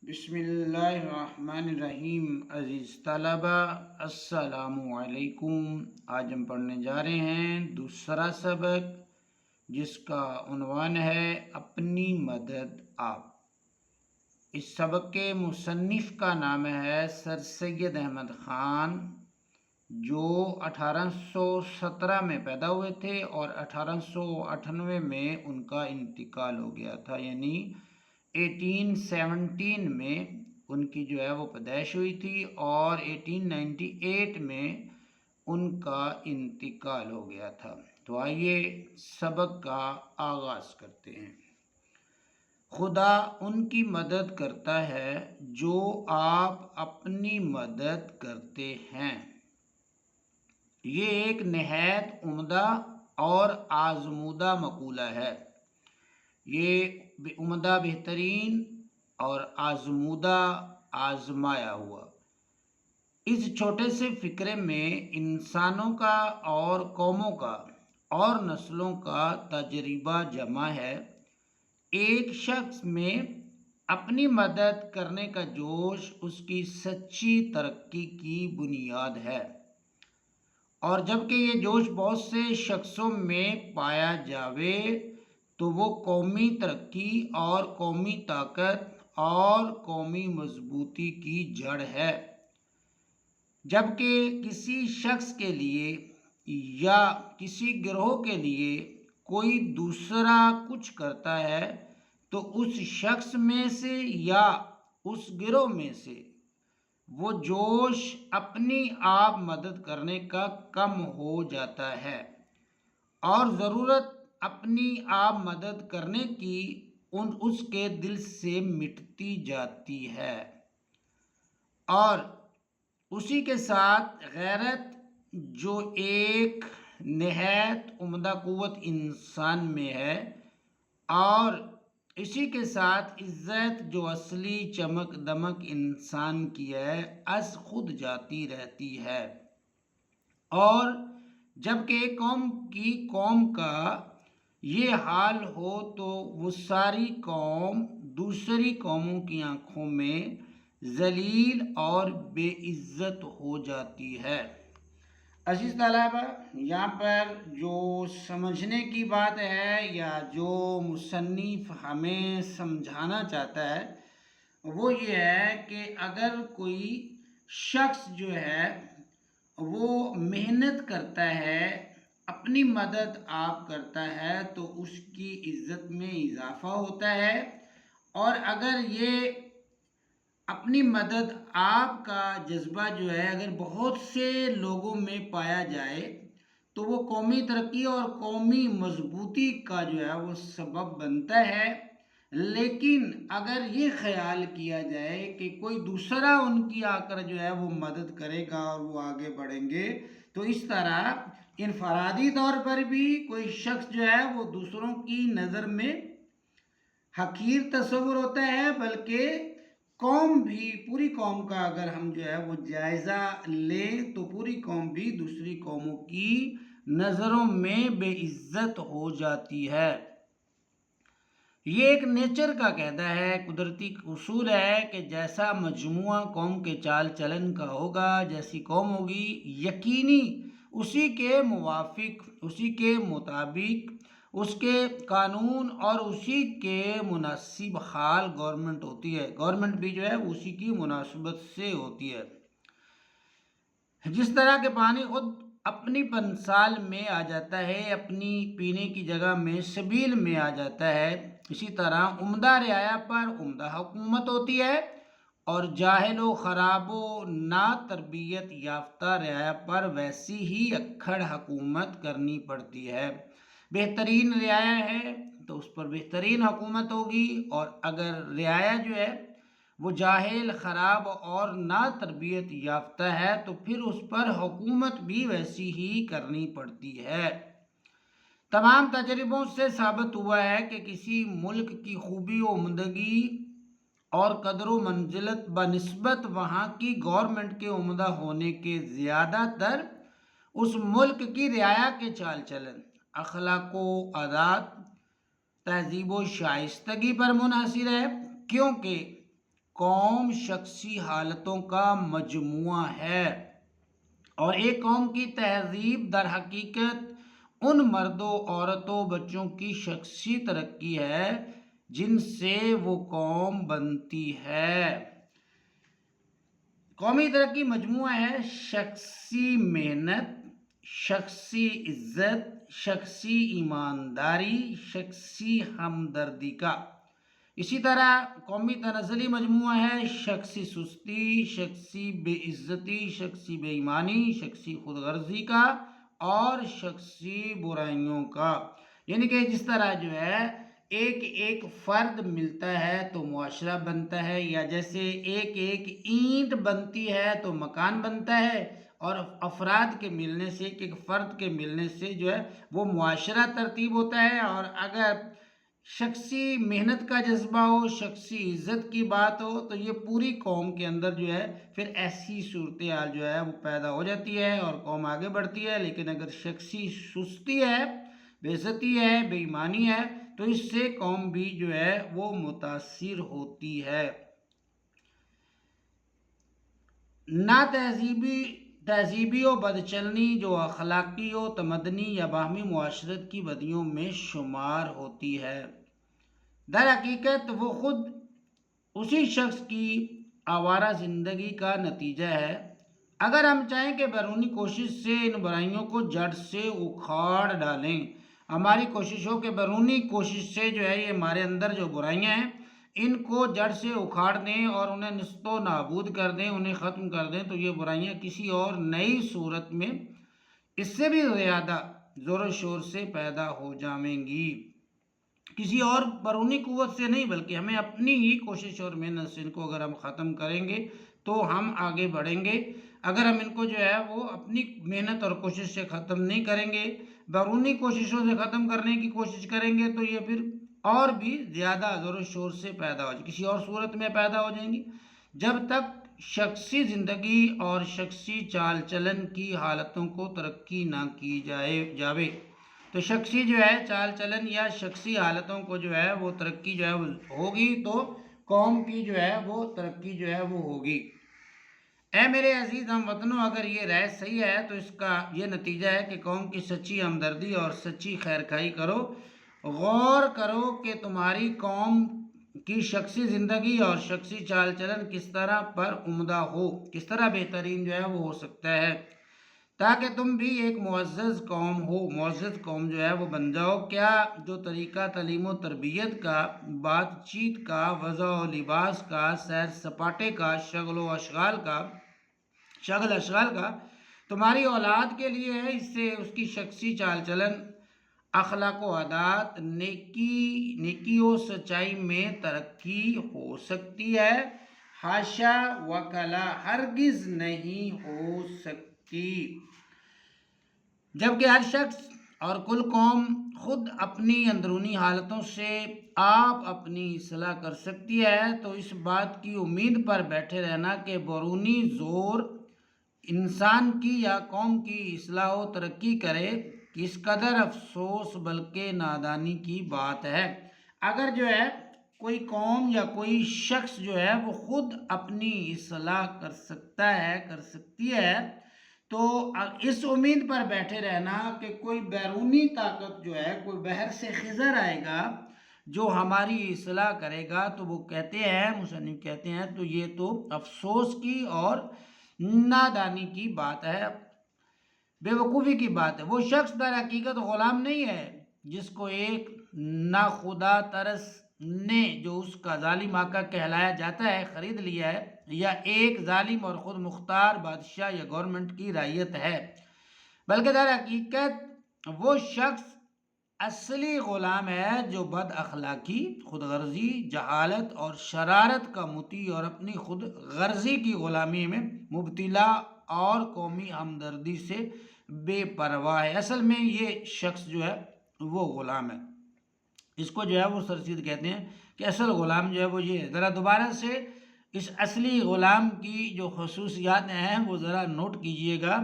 بسم اللہ الرحمن الرحیم۔ عزیز طلبہ السلام علیکم۔ آج ہم پڑھنے جا رہے ہیں دوسرا سبق، جس کا عنوان ہے اپنی مدد آپ۔ اس سبق کے مصنف کا نام ہے سر سید احمد خان، جو 1817 میں پیدا ہوئے تھے اور 1898 میں ان کا انتقال ہو گیا تھا، یعنی 1817 میں ان کی جو ہے وہ پیدائش ہوئی تھی اور 1898 میں ان کا انتقال ہو گیا تھا۔ تو آئیے سبق کا آغاز کرتے ہیں۔ خدا ان کی مدد کرتا ہے جو آپ اپنی مدد کرتے ہیں۔ یہ ایک نہایت عمدہ اور آزمودہ مقولہ ہے۔ یہ عمدہ، بہترین اور آزمودہ، آزمایا ہوا۔ اس چھوٹے سے فقرے میں انسانوں کا اور قوموں کا اور نسلوں کا تجربہ جمع ہے۔ ایک شخص میں اپنی مدد کرنے کا جوش اس کی سچی ترقی کی بنیاد ہے، اور جبکہ یہ جوش بہت سے شخصوں میں پایا جاوے تو وہ قومی ترقی اور قومی طاقت اور قومی مضبوطی کی جڑ ہے۔ جبکہ کسی شخص کے لیے یا کسی گروہ کے لیے کوئی دوسرا کچھ کرتا ہے تو اس شخص میں سے یا اس گروہ میں سے وہ جوش اپنی آپ مدد کرنے کا کم ہو جاتا ہے، اور ضرورت اپنی آپ مدد کرنے کی اس کے دل سے مٹتی جاتی ہے، اور اسی کے ساتھ غیرت، جو ایک نہایت عمدہ قوت انسان میں ہے، اور اسی کے ساتھ عزت، جو اصلی چمک دمک انسان کی ہے، از خود جاتی رہتی ہے۔ اور جبکہ ایک قوم کا یہ حال ہو تو وہ ساری قوم دوسری قوموں کی آنکھوں میں ذلیل اور بے عزت ہو جاتی ہے۔ عزیز طلبہ، یہاں پر جو سمجھنے کی بات ہے یا جو مصنف ہمیں سمجھانا چاہتا ہے وہ یہ ہے کہ اگر کوئی شخص جو ہے وہ محنت کرتا ہے، اپنی مدد آپ کرتا ہے، تو اس کی عزت میں اضافہ ہوتا ہے، اور اگر یہ اپنی مدد آپ کا جذبہ جو ہے اگر بہت سے لوگوں میں پایا جائے تو وہ قومی ترقی اور قومی مضبوطی کا جو ہے وہ سبب بنتا ہے۔ لیکن اگر یہ خیال کیا جائے کہ کوئی دوسرا ان کی آ کر جو ہے وہ مدد کرے گا اور وہ آگے بڑھیں گے، تو اس طرح انفرادی طور پر بھی کوئی شخص جو ہے وہ دوسروں کی نظر میں حقیر تصور ہوتا ہے، بلکہ قوم بھی، پوری قوم کا اگر ہم جو ہے وہ جائزہ لیں تو پوری قوم بھی دوسری قوموں کی نظروں میں بے عزت ہو جاتی ہے۔ یہ ایک نیچر کا قاعدہ ہے، قدرتی اصول ہے کہ جیسا مجموعہ قوم کے چال چلن کا ہوگا، جیسی قوم ہوگی، یقینی اسی کے موافق، اسی کے مطابق اس کے قانون اور اسی کے مناسب حال گورنمنٹ ہوتی ہے۔ گورنمنٹ بھی جو ہے اسی کی مناسبت سے ہوتی ہے۔ جس طرح کہ پانی خود اپنی پنسال میں آ جاتا ہے، اپنی پینے کی جگہ میں سبیل میں آ جاتا ہے، اسی طرح عمدہ رعایا پر عمدہ حکومت ہوتی ہے، اور جاہل و خراب و نا تربیت یافتہ رعایا پر ویسی ہی اکھڑ حکومت کرنی پڑتی ہے۔ بہترین رعایا ہے تو اس پر بہترین حکومت ہوگی، اور اگر رعایا جو ہے وہ جاہل، خراب اور نا تربیت یافتہ ہے تو پھر اس پر حکومت بھی ویسی ہی کرنی پڑتی ہے۔ تمام تجربوں سے ثابت ہوا ہے کہ کسی ملک کی خوبی و عمدگی اور قدر و منزلت بنسبت وہاں کی گورنمنٹ کے عمدہ ہونے کے زیادہ تر اس ملک کی رعایا کے چال چلن، اخلاق و عادات، تہذیب و شائستگی پر منحصر ہے، کیونکہ قوم شخصی حالتوں کا مجموعہ ہے، اور ایک قوم کی تہذیب در حقیقت ان مردوں، عورتوں، بچوں کی شخصی ترقی ہے جن سے وہ قوم بنتی ہے۔ قومی ترقی مجموعہ ہے شخصی محنت، شخصی عزت، شخصی ایمانداری، شخصی ہمدردی کا۔ اسی طرح قومی تنزلی مجموعہ ہے شخصی سستی، شخصی بے عزتی، شخصی بے ایمانی، شخصی خود غرضی کا اور شخصی برائیوں کا۔ یعنی کہ جس طرح جو ہے ایک ایک فرد ملتا ہے تو معاشرہ بنتا ہے، یا جیسے ایک ایک اینٹ بنتی ہے تو مکان بنتا ہے، اور افراد کے ملنے سے، ایک ایک فرد کے ملنے سے جو ہے وہ معاشرہ ترتیب ہوتا ہے۔ اور اگر شخصی محنت کا جذبہ ہو، شخصی عزت کی بات ہو، تو یہ پوری قوم کے اندر جو ہے پھر ایسی صورتحال جو ہے وہ پیدا ہو جاتی ہے اور قوم آگے بڑھتی ہے۔ لیکن اگر شخصی سستی ہے، بے عزتی ہے، بے ایمانی ہے، تو اس سے قوم بھی جو ہے وہ متاثر ہوتی ہے۔ نا تہذیبی و بدچلنی جو اخلاقی و تمدنی یا باہمی معاشرت کی بدیوں میں شمار ہوتی ہے، در حقیقت وہ خود اسی شخص کی آوارہ زندگی کا نتیجہ ہے۔ اگر ہم چاہیں کہ بیرونی کوشش سے ان برائیوں کو جڑ سے اکھاڑ ڈالیں، ہماری کوشش ہو کہ بیرونی کوشش سے جو ہے یہ ہمارے اندر جو برائیاں ہیں ان کو جڑ سے اکھاڑ دیں اور انہیں نیست و نابود کر دیں، انہیں ختم کر دیں، تو یہ برائیاں کسی اور نئی صورت میں اس سے بھی زیادہ زور و شور سے پیدا ہو جائیں گی۔ کسی اور بیرونی قوت سے نہیں، بلکہ ہمیں اپنی ہی کوشش اور محنت سے ان کو اگر ہم ختم کریں گے تو ہم آگے بڑھیں گے۔ اگر ہم ان کو جو ہے وہ اپنی محنت اور کوشش سے ختم نہیں کریں گے، بیرونی کوششوں سے ختم کرنے کی کوشش کریں گے، تو یہ پھر اور بھی زیادہ زور و شور سے پیدا ہو جائے، کسی اور صورت میں پیدا ہو جائیں گی۔ جب تک شخصی زندگی اور شخصی چال چلن کی حالتوں کو ترقی نہ کی جاوے، تو شخصی جو ہے چال چلن یا شخصی حالتوں کو جو ہے وہ ترقی جو ہے وہ ہوگی، تو قوم کی جو ہے وہ ترقی جو ہے وہ ہوگی۔ اے میرے عزیز ہم وطنوں، اگر یہ رائے صحیح ہے تو اس کا یہ نتیجہ ہے کہ قوم کی سچی ہمدردی اور سچی خیرخواہی کرو۔ غور کرو کہ تمہاری قوم کی شخصی زندگی اور شخصی چال چلن کس طرح پر عمدہ ہو، کس طرح بہترین جو ہے وہ ہو سکتا ہے، تاکہ تم بھی ایک معزز قوم جو ہے وہ بن جاؤ۔ کیا جو طریقہ تعلیم و تربیت کا، بات چیت کا، وضع و لباس کا، سیر سپاٹے کا، شغل اشغال کا تمہاری اولاد کے لیے ہے، اس سے اس کی شخصی چال چلن، اخلاق و عادات، نیکی و سچائی میں ترقی ہو سکتی ہے؟ حاشا وکلا، ہرگز نہیں ہو سکتی۔ جبکہ ہر شخص اور کل قوم خود اپنی اندرونی حالتوں سے آپ اپنی اصلاح کر سکتی ہے، تو اس بات کی امید پر بیٹھے رہنا کہ بیرونی زور انسان کی یا قوم کی اصلاح و ترقی کرے، کس قدر افسوس بلکہ نادانی کی بات ہے۔ اگر جو ہے کوئی قوم یا کوئی شخص جو ہے وہ خود اپنی اصلاح کر سکتی ہے، تو اس امید پر بیٹھے رہنا کہ کوئی بیرونی طاقت جو ہے، کوئی بحر سے خضر آئے گا جو ہماری اصلاح کرے گا، تو وہ کہتے ہیں، مصنف کہتے ہیں، تو یہ تو افسوس کی اور نادانی کی بات ہے، بے وقوفی کی بات ہے۔ وہ شخص در حقیقت غلام نہیں ہے جس کو ایک ناخدا ترس نے، جو اس کا ظالم آقا کہلایا جاتا ہے، خرید لیا ہے، یا ایک ظالم اور خود مختار بادشاہ یا گورنمنٹ کی رعیت ہے، بلکہ در حقیقت وہ شخص اصلی غلام ہے جو بد اخلاقی، خود غرضی، جہالت اور شرارت کا مطیع اور اپنی خود غرضی کی غلامی میں مبتلا اور قومی ہمدردی سے بے پرواہ ہے۔ اصل میں یہ شخص جو ہے وہ غلام ہے، اس کو جو ہے وہ سرسید کہتے ہیں کہ اصل غلام جو ہے وہ یہ ہے۔ ذرا دوبارہ سے اس اصلی غلام کی جو خصوصیات ہیں وہ ذرا نوٹ کیجئے گا۔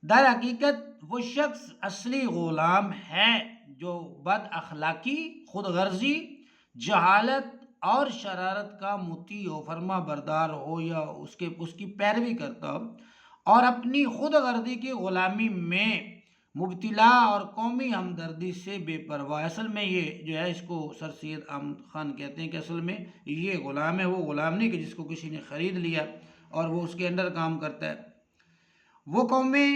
در حقیقت وہ شخص اصلی غلام ہے جو بد اخلاقی، خود غرضی، جہالت اور شرارت کا مطیع ہو، فرما بردار ہو یا اس کی پیروی کرتا ہو، اور اپنی خود غرضی کی غلامی میں مبتلا اور قومی ہمدردی سے بے پرواہ۔ اصل میں یہ جو ہے اس کو سر سید احمد خان کہتے ہیں کہ اصل میں یہ غلام ہے، وہ غلام نہیں کہ جس کو کسی نے خرید لیا اور وہ اس کے انڈر کام کرتا ہے۔ وہ قومیں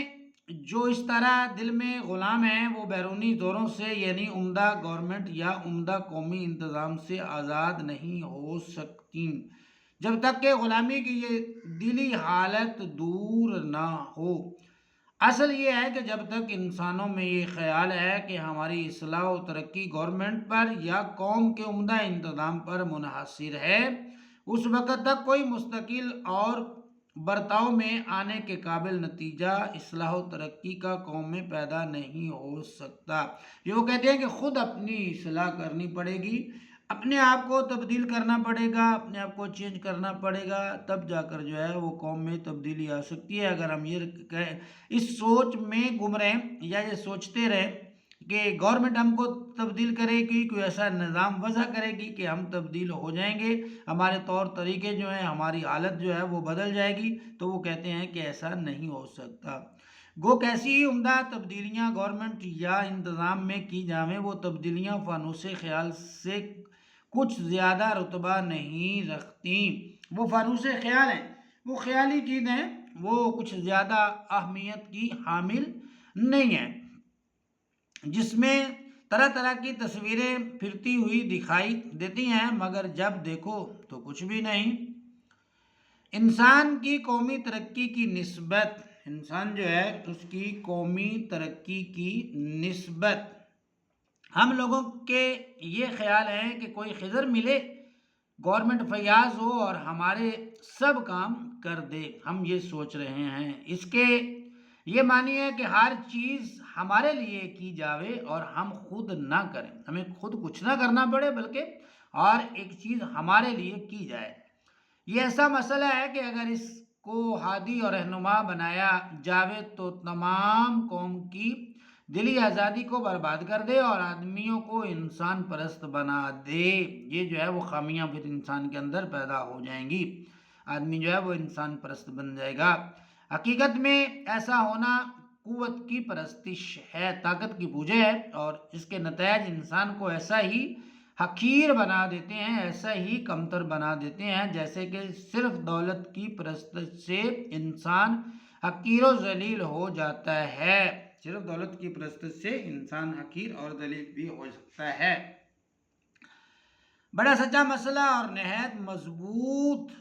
جو اس طرح دل میں غلام ہیں وہ بیرونی زوروں سے یعنی عمدہ گورنمنٹ یا عمدہ قومی انتظام سے آزاد نہیں ہو سکتی جب تک کہ غلامی کی یہ دلی حالت دور نہ ہو۔ اصل یہ ہے کہ جب تک انسانوں میں یہ خیال ہے کہ ہماری اصلاح و ترقی گورنمنٹ پر یا قوم کے عمدہ انتظام پر منحصر ہے، اس وقت تک کوئی مستقل اور برتاؤ میں آنے کے قابل نتیجہ اصلاح و ترقی کا قوم میں پیدا نہیں ہو سکتا۔ یہ وہ کہتے ہیں کہ خود اپنی اصلاح کرنی پڑے گی، اپنے آپ کو تبدیل کرنا پڑے گا، اپنے آپ کو چینج کرنا پڑے گا، تب جا کر جو ہے وہ قوم میں تبدیلی آ سکتی ہے۔ اگر ہم یہ اس سوچ میں گم رہیں یا یہ سوچتے رہیں کہ گورنمنٹ ہم کو تبدیل کرے گی، کوئی ایسا نظام وضع کرے گی کہ ہم تبدیل ہو جائیں گے، ہمارے طور طریقے جو ہیں، ہماری حالت جو ہے وہ بدل جائے گی، تو وہ کہتے ہیں کہ ایسا نہیں ہو سکتا۔ گو کیسی ہی عمدہ تبدیلیاں گورنمنٹ یا انتظام میں کی جائیں، وہ تبدیلیاں فانوس خیال سے کچھ زیادہ رتبہ نہیں رکھتی۔ وہ فانوس خیال ہیں، وہ خیالی چیزیں، وہ کچھ زیادہ اہمیت کی حامل نہیں ہیں، جس میں طرح طرح کی تصویریں پھرتی ہوئی دکھائی دیتی ہیں مگر جب دیکھو تو کچھ بھی نہیں۔ انسان کی قومی ترقی کی نسبت، انسان جو ہے اس کی قومی ترقی کی نسبت، ہم لوگوں کے یہ خیال ہے کہ کوئی خضر ملے، گورنمنٹ فیاض ہو اور ہمارے سب کام کر دے، ہم یہ سوچ رہے ہیں۔ اس کے یہ معنی ہے کہ ہر چیز ہمارے لیے کی جاوے اور ہم خود نہ کریں، ہمیں خود کچھ نہ کرنا پڑے بلکہ اور ایک چیز ہمارے لیے کی جائے۔ یہ ایسا مسئلہ ہے کہ اگر اس کو ہادی اور رہنما بنایا جاوے تو تمام قوم کی دلی آزادی کو برباد کر دے اور آدمیوں کو انسان پرست بنا دے۔ یہ جو ہے وہ خامیاں پھر انسان کے اندر پیدا ہو جائیں گی، آدمی جو ہے وہ انسان پرست بن جائے گا۔ حقیقت میں ایسا ہونا قوت کی پرستش ہے، طاقت کی پوجا ہے، اور اس کے نتائج انسان کو ایسا ہی حقیر بنا دیتے ہیں، ایسا ہی کمتر بنا دیتے ہیں جیسے کہ صرف دولت کی پرستش سے انسان حقیر و ذلیل ہو جاتا ہے، صرف دولت کی پرستش سے انسان حقیر اور ذلیل بھی ہو سکتا ہے۔ بڑا سچا مسئلہ اور نہایت مضبوط،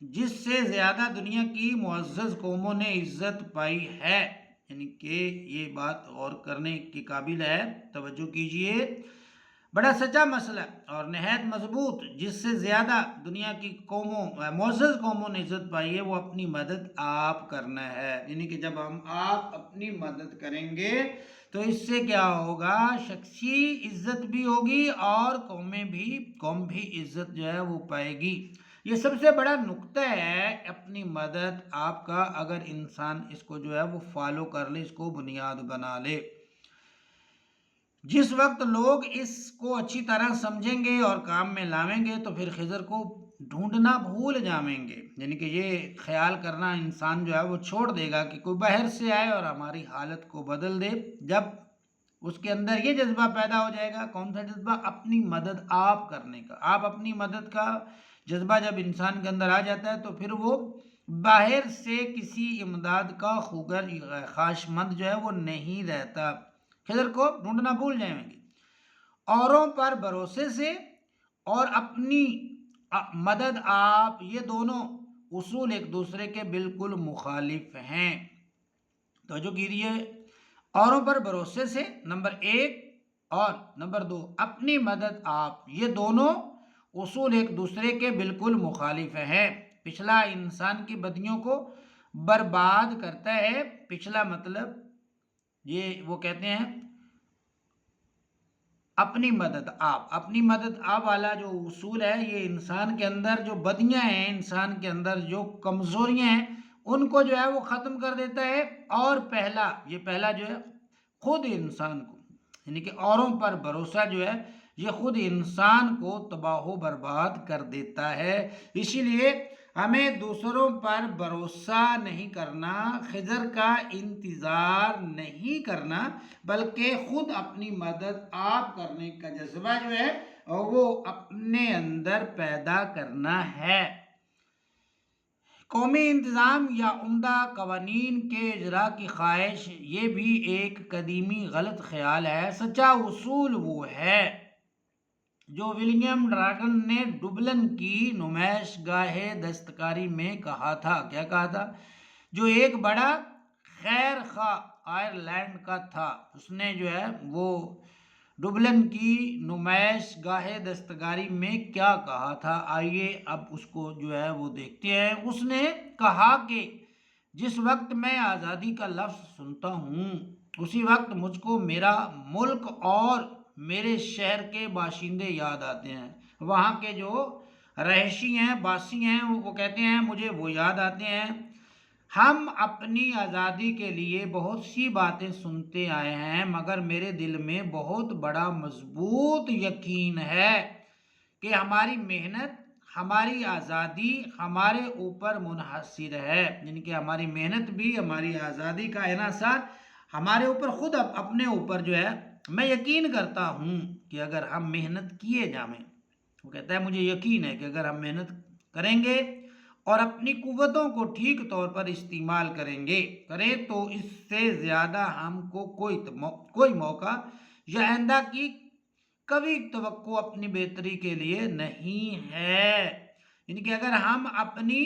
جس سے زیادہ دنیا کی معزز قوموں نے عزت پائی ہے، یعنی کہ یہ بات غور کرنے کے قابل ہے، توجہ کیجئے۔ بڑا سچا مسئلہ اور نہایت مضبوط، جس سے زیادہ دنیا کی قوموں معزز قوموں نے عزت پائی ہے، وہ اپنی مدد آپ کرنا ہے، یعنی کہ جب ہم آپ اپنی مدد کریں گے تو اس سے کیا ہوگا، شخصی عزت بھی ہوگی اور قوم بھی عزت جو ہے وہ پائے گی۔ یہ سب سے بڑا نقطہ ہے اپنی مدد آپ کا، اگر انسان اس کو جو ہے وہ فالو کر لے، اس کو بنیاد بنا لے۔ جس وقت لوگ اس کو اچھی طرح سمجھیں گے اور کام میں لاویں گے تو پھر خضر کو ڈھونڈنا بھول جائیں گے، یعنی کہ یہ خیال کرنا انسان جو ہے وہ چھوڑ دے گا کہ کوئی باہر سے آئے اور ہماری حالت کو بدل دے۔ جب اس کے اندر یہ جذبہ پیدا ہو جائے گا، کون سا جذبہ، اپنی مدد آپ کرنے کا، آپ اپنی مدد کا جذبہ جب انسان کے اندر آ جاتا ہے تو پھر وہ باہر سے کسی امداد کا خواہشمند جو ہے وہ نہیں رہتا، خضر کو ڈھونڈنا بھول جائیں گے۔ اوروں پر بھروسے سے اور اپنی مدد آپ، یہ دونوں اصول ایک دوسرے کے بالکل مخالف ہیں، توجہ کیجیے۔ اوروں پر بھروسے سے نمبر 1 اور نمبر 2 اپنی مدد آپ، یہ دونوں اصول ایک دوسرے کے بالکل مخالف ہیں۔ پچھلا انسان کی بدیوں کو برباد کرتا ہے، پچھلا مطلب یہ وہ کہتے ہیں اپنی مدد آپ والا جو اصول ہے، یہ انسان کے اندر جو بدیاں ہیں، انسان کے اندر جو کمزوریاں ہیں، ان کو جو ہے وہ ختم کر دیتا ہے، اور پہلا جو ہے خود انسان کو، یعنی کہ اوروں پر بھروسہ جو ہے یہ خود انسان کو تباہ و برباد کر دیتا ہے۔ اسی لیے ہمیں دوسروں پر بھروسہ نہیں کرنا، خضر کا انتظار نہیں کرنا، بلکہ خود اپنی مدد آپ کرنے کا جذبہ جو ہے وہ اپنے اندر پیدا کرنا ہے۔ قومی انتظام یا عمدہ قوانین کے اجرا کی خواہش یہ بھی ایک قدیمی غلط خیال ہے۔ سچا اصول وہ ہے جو ولیم ڈراگن نے ڈبلن کی نمائش گاہ دستکاری میں کہا تھا۔ کیا کہا تھا؟ جو ایک بڑا خیر خواہ آئرلینڈ کا تھا، اس نے جو ہے وہ ڈبلن کی نمائش گاہ دستکاری میں کیا کہا تھا، آئیے اب اس کو جو ہے وہ دیکھتے ہیں۔ اس نے کہا کہ جس وقت میں آزادی کا لفظ سنتا ہوں اسی وقت مجھ کو میرا ملک اور میرے شہر کے باشندے یاد آتے ہیں۔ وہاں کے جو رہائشی ہیں، باسی ہیں، وہ کہتے ہیں مجھے وہ یاد آتے ہیں۔ ہم اپنی آزادی کے لیے بہت سی باتیں سنتے آئے ہیں، مگر میرے دل میں بہت بڑا مضبوط یقین ہے کہ ہماری محنت، ہماری آزادی ہمارے اوپر منحصر ہے، یعنی کہ ہماری محنت بھی، ہماری آزادی کا انحصار ہمارے اوپر، خود اپنے اوپر جو ہے میں یقین کرتا ہوں کہ اگر ہم محنت کیے جائیں، وہ کہتا ہے مجھے یقین ہے کہ اگر ہم محنت کریں گے اور اپنی قوتوں کو ٹھیک طور پر استعمال کریں تو اس سے زیادہ ہم کو کوئی موقع یا آئندہ کی کبھی توقع اپنی بہتری کے لیے نہیں ہے۔ یعنی کہ اگر ہم اپنی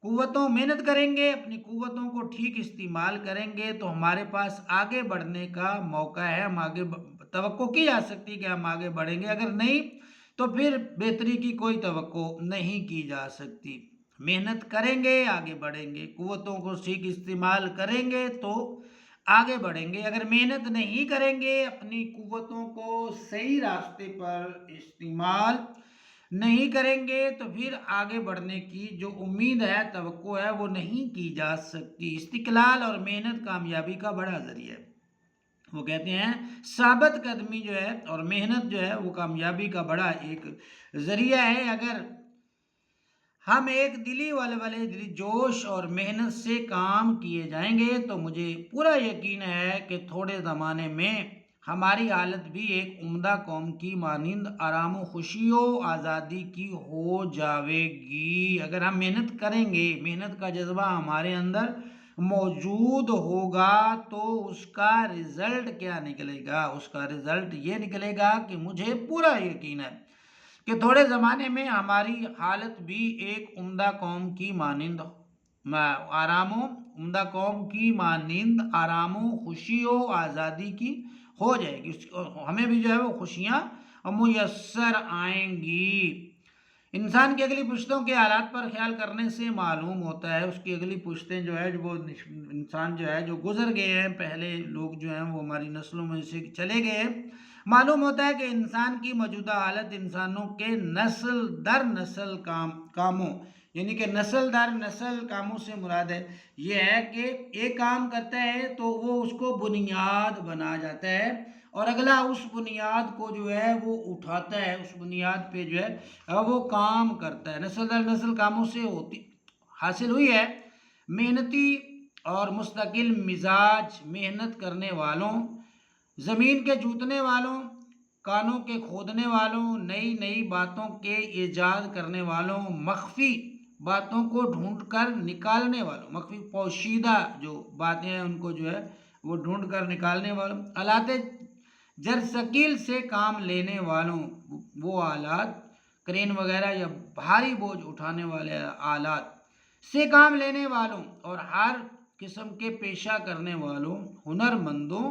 محنت کریں گے، اپنی قوتوں کو ٹھیک استعمال کریں گے تو ہمارے پاس آگے بڑھنے کا موقع ہے، ہم آگے توقع کی جا سکتی کہ ہم آگے بڑھیں گے، اگر نہیں تو پھر بہتری کی کوئی توقع نہیں کی جا سکتی۔ محنت کریں گے آگے بڑھیں گے، قوتوں کو ٹھیک استعمال کریں گے تو آگے بڑھیں گے، اگر محنت نہیں کریں گے، اپنی قوتوں کو صحیح راستے پر استعمال نہیں کریں گے تو پھر آگے بڑھنے کی جو امید ہے، توقع ہے، وہ نہیں کی جا سکتی۔ استقلال اور محنت کامیابی کا بڑا ذریعہ ہے۔ وہ کہتے ہیں ثابت قدمی جو ہے اور محنت جو ہے وہ کامیابی کا بڑا ایک ذریعہ ہے۔ اگر ہم ایک دلی ولولے، دلی جوش اور محنت سے کام کیے جائیں گے تو مجھے پورا یقین ہے کہ تھوڑے زمانے میں ہماری حالت بھی ایک عمدہ قوم کی مانند آرام و خوشی و آزادی کی ہو جاوے گی۔ اگر ہم محنت کریں گے، محنت کا جذبہ ہمارے اندر موجود ہوگا تو اس کا رزلٹ کیا نکلے گا؟ اس کا رزلٹ یہ نکلے گا کہ مجھے پورا یقین ہے کہ تھوڑے زمانے میں ہماری حالت بھی ایک عمدہ قوم کی مانند آرام و خوشی و آزادی کی ہو جائے گی، ہمیں بھی جو ہے وہ خوشیاں میسر آئیں گی۔ انسان کی اگلی پشتوں کے حالات پر خیال کرنے سے معلوم ہوتا ہے، اس کی اگلی پشتیں جو ہے وہ انسان جو ہے جو گزر گئے ہیں، پہلے لوگ جو ہیں وہ ہماری نسلوں میں سے چلے گئے ہیں، معلوم ہوتا ہے کہ انسان کی موجودہ حالت انسانوں کے نسل در نسل کاموں، یعنی کہ نسل در نسل کاموں سے مراد ہے یہ ہے کہ ایک کام کرتا ہے تو وہ اس کو بنیاد بنا جاتا ہے اور اگلا اس بنیاد کو جو ہے وہ اٹھاتا ہے، اس بنیاد پہ جو ہے وہ کام کرتا ہے۔ نسل در نسل کاموں سے حاصل ہوئی ہے محنتی اور مستقل مزاج، محنت کرنے والوں، زمین کے جوتنے والوں، کانوں کے کھودنے والوں، نئی نئی باتوں کے ایجاد کرنے والوں، مخفی باتوں کو ڈھونڈ کر نکالنے والوں، مخفی پوشیدہ جو باتیں ہیں ان کو جو ہے وہ ڈھونڈ کر نکالنے والوں، آلات جرثقیل سے کام لینے والوں، وہ آلات کرین وغیرہ یا بھاری بوجھ اٹھانے والے آلات سے کام لینے والوں، اور ہر قسم کے پیشہ کرنے والوں، ہنر مندوں،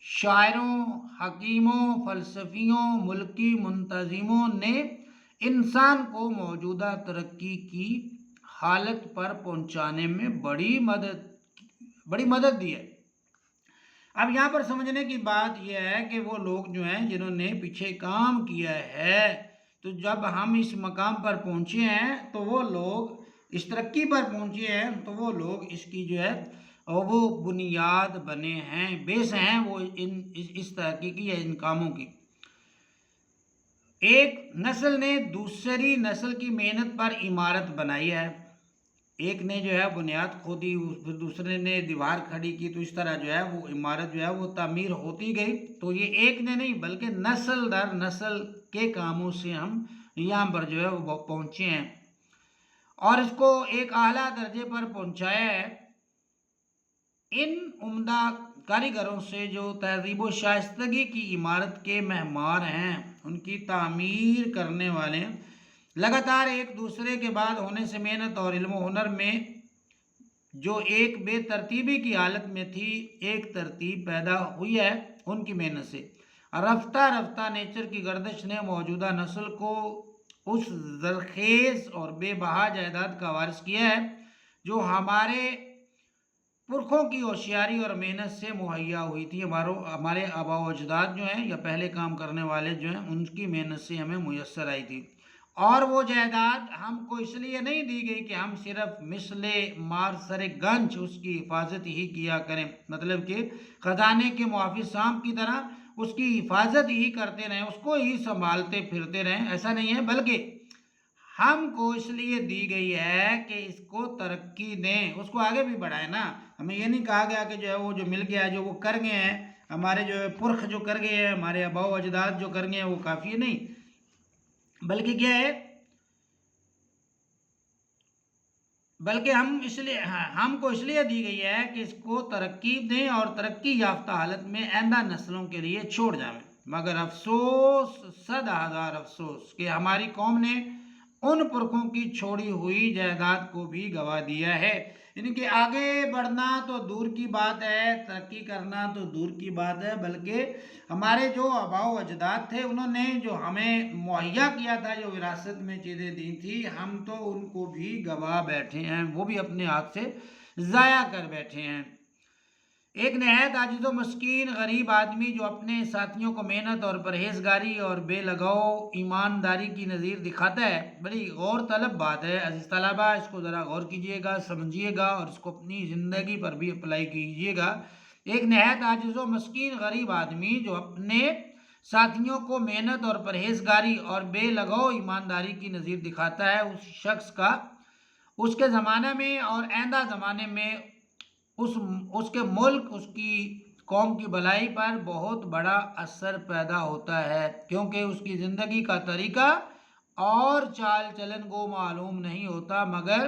شاعروں، حکیموں، فلسفیوں، ملکی منتظموں نے انسان کو موجودہ ترقی کی حالت پر پہنچانے میں بڑی مدد دی ہے۔ اب یہاں پر سمجھنے کی بات یہ ہے کہ وہ لوگ جو ہیں جنہوں نے پیچھے کام کیا ہے، تو جب ہم اس مقام پر پہنچے ہیں تو وہ لوگ اس ترقی پر پہنچے ہیں تو وہ لوگ اس کی جو ہے وہ بنیاد بنے ہیں، بیس ہیں وہ اس ترقی کی یا ان کاموں کی۔ ایک نسل نے دوسری نسل کی محنت پر عمارت بنائی ہے، ایک نے جو ہے بنیاد کھودی، پھر دوسرے نے دیوار کھڑی کی، تو اس طرح جو ہے وہ عمارت جو ہے وہ تعمیر ہوتی گئی۔ تو یہ ایک نے نہیں بلکہ نسل در نسل کے کاموں سے ہم یہاں پر جو ہے وہ پہنچے ہیں اور اس کو ایک اعلیٰ درجے پر پہنچایا ہے۔ ان عمدہ کاریگروں سے جو تہذیب و شائستگی کی عمارت کے معمار ہیں، ان کی تعمیر کرنے والے لگاتار ایک دوسرے کے بعد ہونے سے محنت اور علم و ہنر میں جو ایک بے ترتیبی کی حالت میں تھی، ایک ترتیب پیدا ہوئی ہے ان کی محنت سے۔ رفتہ رفتہ نیچر کی گردش نے موجودہ نسل کو اس زرخیز اور بے بہا جائیداد کا وارث کیا ہے جو ہمارے پرکھوں کی ہوشیاری اور محنت سے مہیا ہوئی تھی۔ ہمارے آباء و اجداد جو ہیں یا پہلے کام کرنے والے جو ہیں، ان کی محنت سے ہمیں میسر آئی تھی، اور وہ جائیداد ہم کو اس لیے نہیں دی گئی کہ ہم صرف مثل مارسر گنج اس کی حفاظت ہی کیا کریں، مطلب کہ خزانے کے محافظ سانپ کی طرح اس کی حفاظت ہی کرتے رہیں، اس کو ہی سنبھالتے پھرتے رہیں، ایسا نہیں ہے، بلکہ ہم کو اس لیے دی گئی ہے کہ اس کو ترقی دیں، اس کو آگے بھی بڑھائیں نا۔ ہمیں یہ نہیں کہا گیا کہ جو ہے وہ جو مل گیا جو وہ کر گئے ہیں، ہمارے جو پرخ جو کر گئے ہیں، ہمارے آباء و اجداد جو کر گئے ہیں وہ کافی ہے نہیں، بلکہ کیا ہے، بلکہ ہم کو اس لیے دی گئی ہے کہ اس کو ترقی دیں اور ترقی یافتہ حالت میں آئندہ نسلوں کے لیے چھوڑ جائیں۔ مگر افسوس، صد ہزار افسوس کہ ہماری قوم نے ان پرکھوں کی چھوڑی ہوئی جائیداد کو بھی گوا دیا ہے۔ یعنی کہ آگے بڑھنا تو دور کی بات ہے، ترقی کرنا تو دور کی بات ہے، بلکہ ہمارے جو آباء و اجداد تھے انہوں نے جو ہمیں مہیا کیا تھا، جو وراثت میں چیزیں دی تھی، ہم تو ان کو بھی گوا بیٹھے ہیں، وہ بھی اپنے ہاتھ سے ضائع کر بیٹھے ہیں۔ ایک نہایت عاجز و مسکین غریب آدمی جو اپنے ساتھیوں کو محنت اور پرہیزگاری اور بے لگاؤ ایمانداری کی نظیر دکھاتا ہے، بڑی غور طلب بات ہے عزیز طلبہ، اس کو ذرا غور کیجئے گا، سمجھیے گا اور اس کو اپنی زندگی پر بھی اپلائی کیجئے گا۔ ایک نہایت عاجز و مسکین غریب آدمی جو اپنے ساتھیوں کو محنت اور پرہیزگاری اور بے لگاؤ ایمانداری کی نظیر دکھاتا ہے، اس شخص کا اس کے زمانے میں اور آئندہ زمانے میں اس کے ملک، اس کی قوم کی بھلائی پر بہت بڑا اثر پیدا ہوتا ہے، کیونکہ اس کی زندگی کا طریقہ اور چال چلن کو معلوم نہیں ہوتا، مگر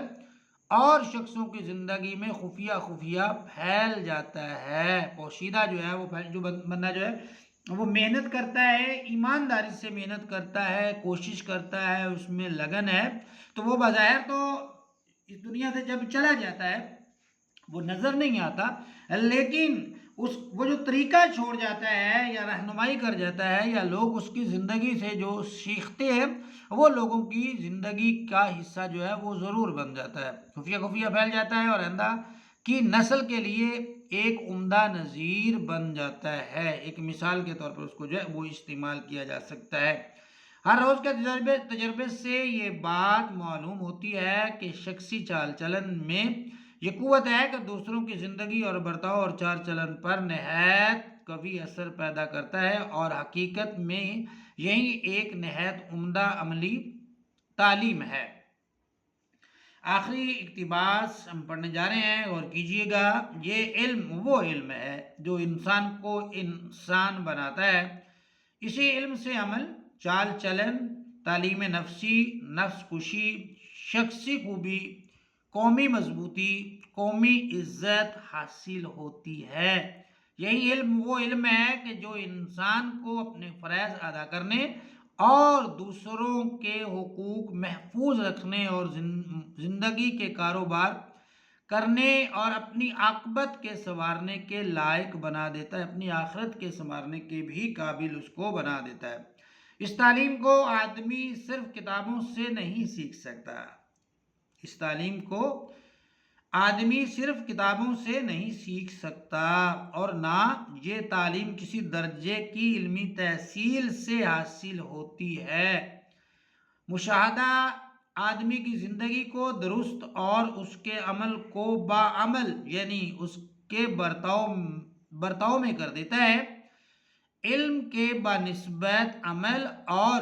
اور شخصوں کی زندگی میں خفیہ خفیہ پھیل جاتا ہے۔ پوشیدہ جو ہے وہ جو بندہ جو ہے وہ محنت کرتا ہے، ایمانداری سے محنت کرتا ہے، کوشش کرتا ہے، اس میں لگن ہے، تو وہ بظاہر تو اس دنیا سے جب چلا جاتا ہے وہ نظر نہیں آتا، لیکن وہ جو طریقہ چھوڑ جاتا ہے یا رہنمائی کر جاتا ہے یا لوگ اس کی زندگی سے جو سیکھتے ہیں، وہ لوگوں کی زندگی کا حصہ جو ہے وہ ضرور بن جاتا ہے، خفیہ خفیہ پھیل جاتا ہے اور آئندہ کی نسل کے لیے ایک عمدہ نظیر بن جاتا ہے، ایک مثال کے طور پر اس کو جو ہے وہ استعمال کیا جا سکتا ہے۔ ہر روز کے تجربے سے یہ بات معلوم ہوتی ہے کہ شخصی چال چلن میں یہ قوت ہے کہ دوسروں کی زندگی اور برتاؤ اور چال چلن پر نہایت قوی اثر پیدا کرتا ہے، اور حقیقت میں یہی ایک نہایت عمدہ عملی تعلیم ہے۔ آخری اقتباس ہم پڑھنے جا رہے ہیں، اور کیجئے گا، یہ علم وہ علم ہے جو انسان کو انسان بناتا ہے، اسی علم سے عمل، چال چلن، تعلیم نفسی، نفس کشی، شخصی خوبی، قومی مضبوطی، قومی عزت حاصل ہوتی ہے۔ یہی علم وہ علم ہے کہ جو انسان کو اپنے فرائض ادا کرنے اور دوسروں کے حقوق محفوظ رکھنے اور زندگی کے کاروبار کرنے اور اپنی عاقبت کے سنوارنے کے لائق بنا دیتا ہے، اپنی آخرت کے سنوارنے کے بھی قابل اس کو بنا دیتا ہے۔ اس تعلیم کو آدمی صرف کتابوں سے نہیں سیکھ سکتا، اس تعلیم کو آدمی صرف کتابوں سے نہیں سیکھ سکتا، اور نہ یہ تعلیم کسی درجے کی علمی تحصیل سے حاصل ہوتی ہے۔ مشاہدہ آدمی کی زندگی کو درست اور اس کے عمل کو باعمل، یعنی اس کے برتاؤ میں کر دیتا ہے۔ علم کے بنسبت عمل اور